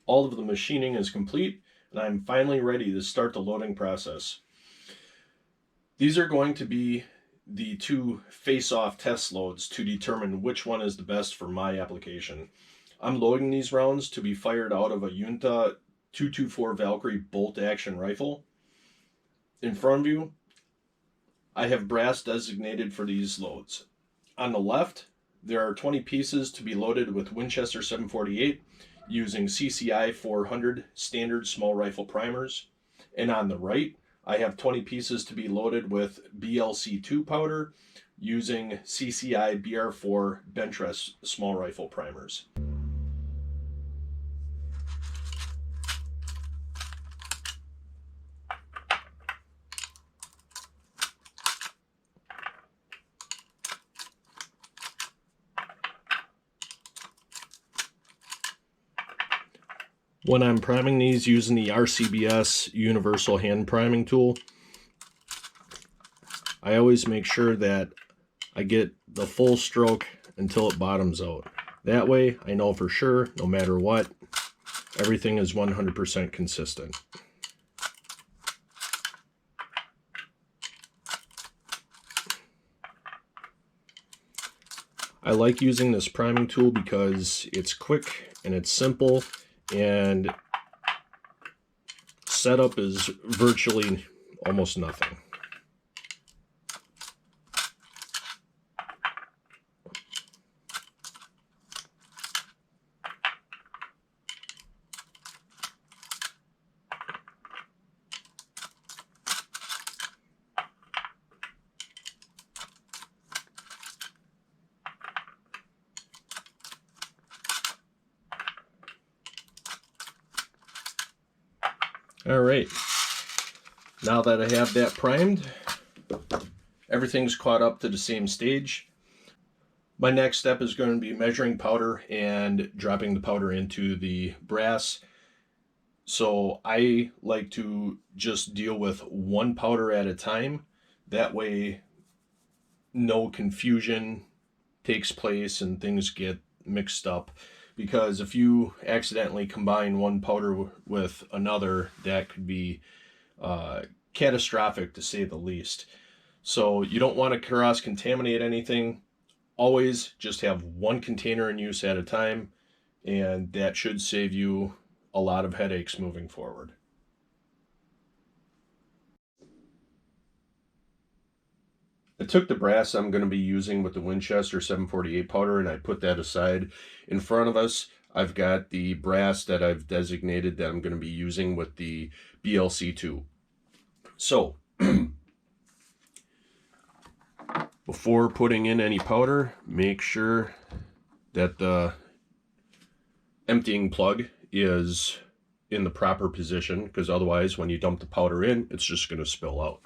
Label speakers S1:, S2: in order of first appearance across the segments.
S1: All of the machining is complete, and I'm finally ready to start the loading process. These are going to be the two face-off test loads to determine which one is the best for my application. I'm loading these rounds to be fired out of a Junta 224 Valkyrie bolt-action rifle. In front of you, I have brass designated for these loads. On the left, there are 20 pieces to be loaded with Winchester 748 using CCI 400 standard small rifle primers. And on the right, I have 20 pieces to be loaded with BLC2 powder using CCI BR4 bench rest small rifle primers. When I'm priming these using the RCBS universal hand priming tool, I always make sure that I get the full stroke until it bottoms out. That way I know for sure, no matter what, everything is 100% consistent. I like using this priming tool because it's quick and it's simple, and setup is virtually almost nothing. All right, now that I have that primed, everything's caught up to the same stage. My next step is going to be measuring powder and dropping the powder into the brass. So I like to just deal with one powder at a time. That way no confusion takes place and things get mixed up. Because if you accidentally combine one powder with another, that could be catastrophic to say the least. So you don't want to cross-contaminate anything. Always just have one container in use at a time, and that should save you a lot of headaches moving forward. I took the brass I'm going to be using with the Winchester 748 powder and I put that aside. In front of us, I've got the brass that I've designated that I'm going to be using with the BLC2. So, before putting in any powder, make sure that the emptying plug is in the proper position, because otherwise when you dump the powder in, it's just going to spill out.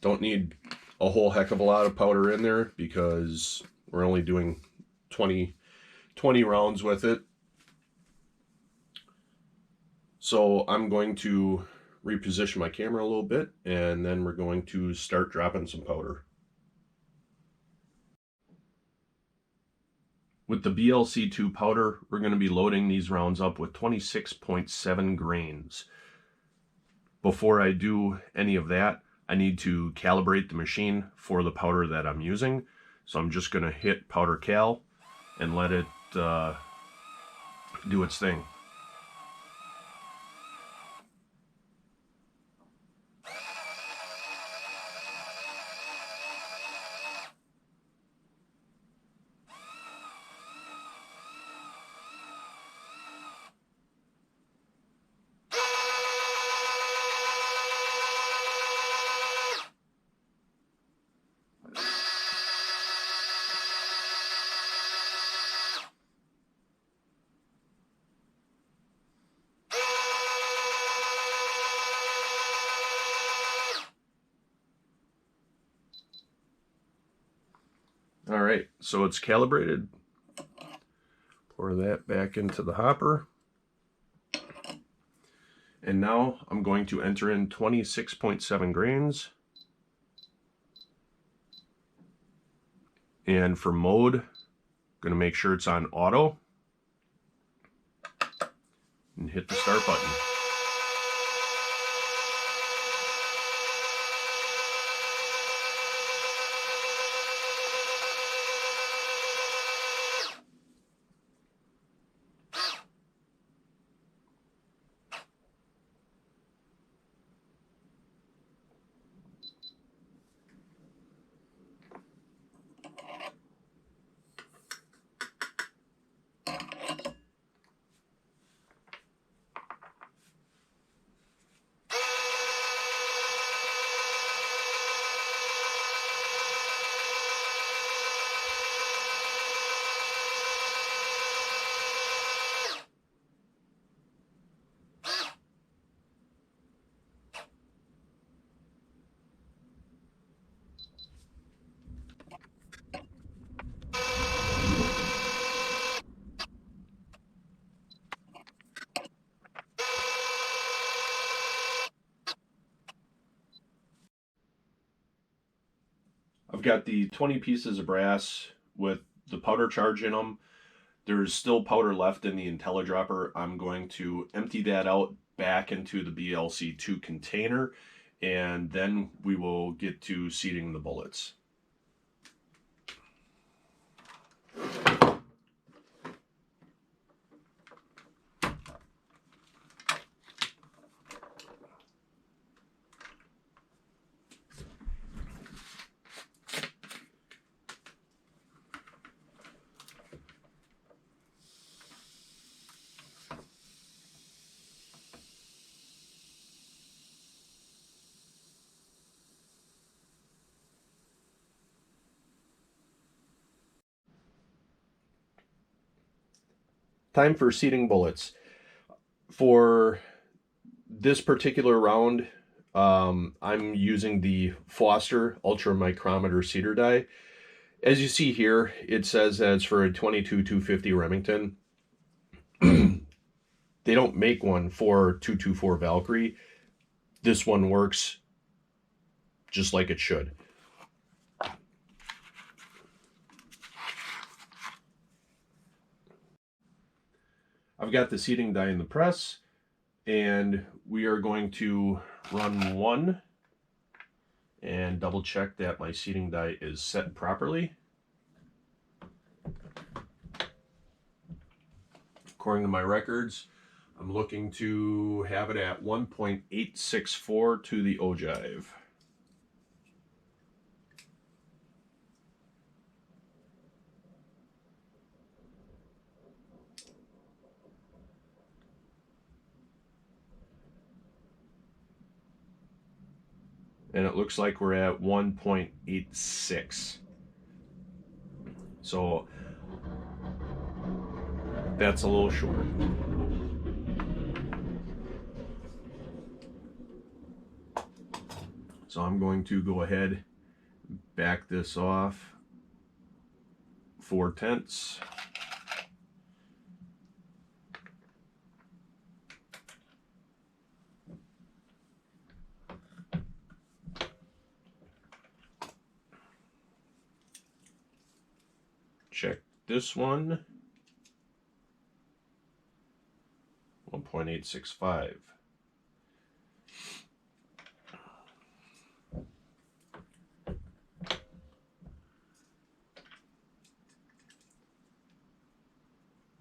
S1: Don't need a whole heck of a lot of powder in there because we're only doing 20 rounds with it. So I'm going to reposition my camera a little bit, and then we're going to start dropping some powder. With the BLC2 powder, we're going to be loading these rounds up with 26.7 grains. Before I do any of that, I need to calibrate the machine for the powder that I'm using. So I'm just going to hit powder cal and let it do its thing. All right, so it's calibrated. Pour that back into the hopper. And now I'm going to enter in 26.7 grains. And for mode, going to make sure it's on auto and hit the start button. I've got the 20 pieces of brass with the powder charge in them. There's still powder left in the IntelliDropper. I'm going to empty that out back into the BLC2 container, and then we will get to seating the bullets. Time for seating bullets. For this particular round, I'm using the Foster Ultra Micrometer Seeder Die. As you see here, it says that it's for a 22-250 Remington. They don't make one for 224 Valkyrie. This one works just like it should. I've got the seating die in the press, and we are going to run one and double check that my seating die is set properly. According to my records, I'm looking to have it at 1.864 to the ogive. And it looks like we're at 1.86. So that's a little short. So I'm going to go ahead, back this off 4/10. Check this one, 1.865.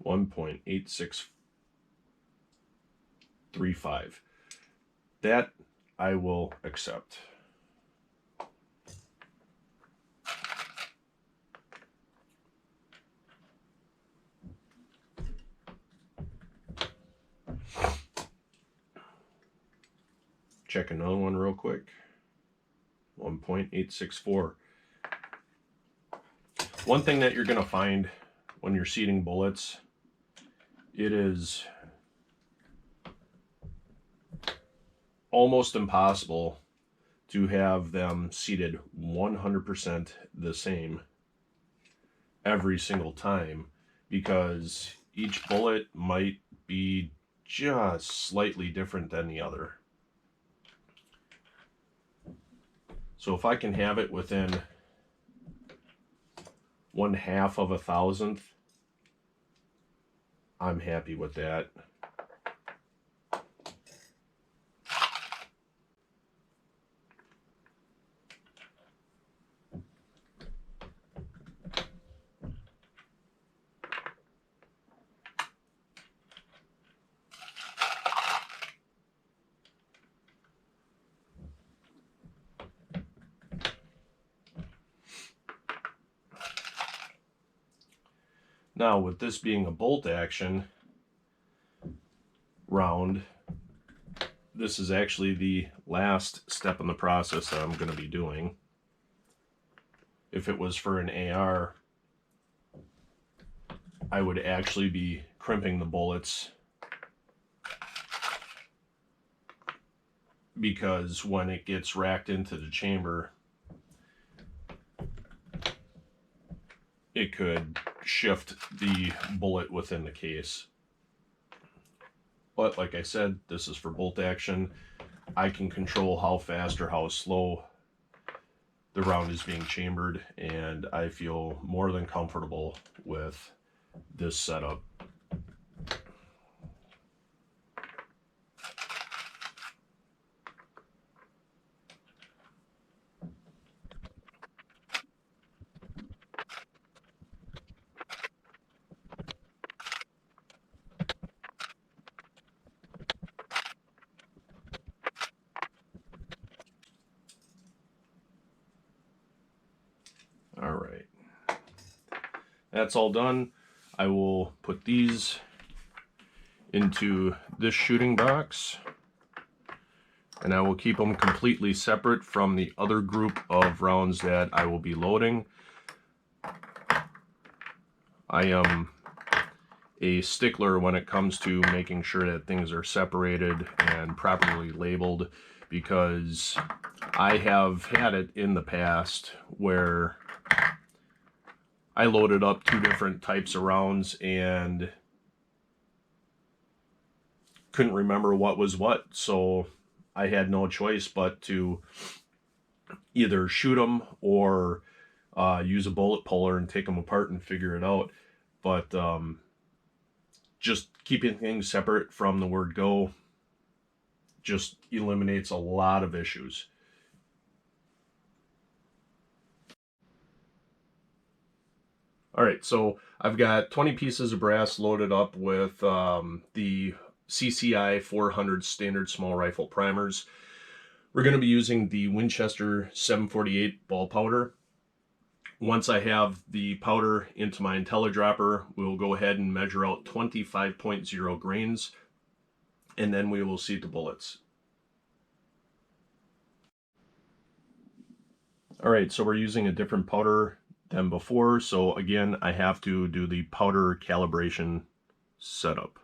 S1: $1.8635. That I will accept. Check another one real quick. 1.864. One thing that you're going to find when you're seating bullets, it is almost impossible to have them seated 100% the same every single time, because each bullet might be just slightly different than the other. So if I can have it within 1/2 of a thousandth. I'm happy with that. Now, with this being a bolt action round, this is actually the last step in the process that I'm going to be doing. If it was for an AR, I would actually be crimping the bullets, because when it gets racked into the chamber, it could shift the bullet within the case. But like I said, this is for bolt action. I can control how fast or how slow the round is being chambered, and I feel more than comfortable with this setup. All right, that's all done. I will put these into this shooting box, and I will keep them completely separate from the other group of rounds that I will be loading. I am a stickler when it comes to making sure that things are separated and properly labeled, because I have had it in the past where I loaded up 2 different types of rounds and couldn't remember what was what, so I had no choice but to either shoot them or use a bullet puller and take them apart and figure it out. But just keeping things separate from the word go just eliminates a lot of issues. All right, so I've got 20 pieces of brass loaded up with the CCI 400 standard small rifle primers. We're going to be using the Winchester 748 ball powder. Once I have the powder into my IntelliDropper, we'll go ahead and measure out 25.0 grains, and then we will seat the bullets. All right, so we're using a different powder than before, so again, I have to do the powder calibration setup.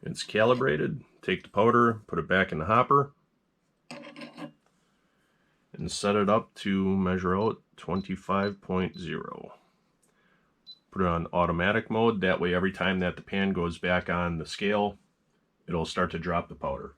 S1: It's calibrated. Take the powder, put it back in the hopper, and set it up to measure out 25.0. Put it on automatic mode. That way every time that the pan goes back on the scale, it'll start to drop the powder.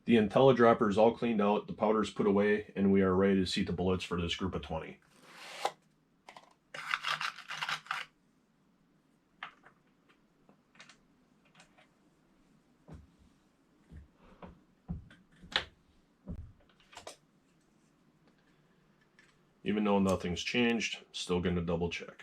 S1: The IntelliDropper is all cleaned out, the powder's put away, and we are ready to seat the bullets for this group of 20. Even though nothing's changed, still going to double check.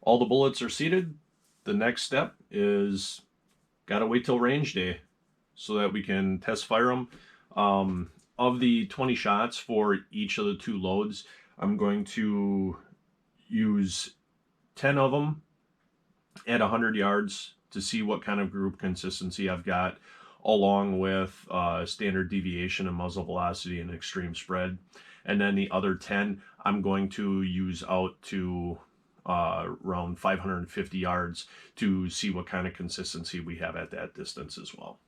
S1: All the bullets are seated. The next step is gotta wait till range day so that we can test fire them. Of the 20 shots for each of the 2 loads, I'm going to use 10 of them at 100 yards to see what kind of group consistency I've got, along with standard deviation and muzzle velocity and extreme spread. And then the other 10 I'm going to use out to around 550 yards to see what kind of consistency we have at that distance as well.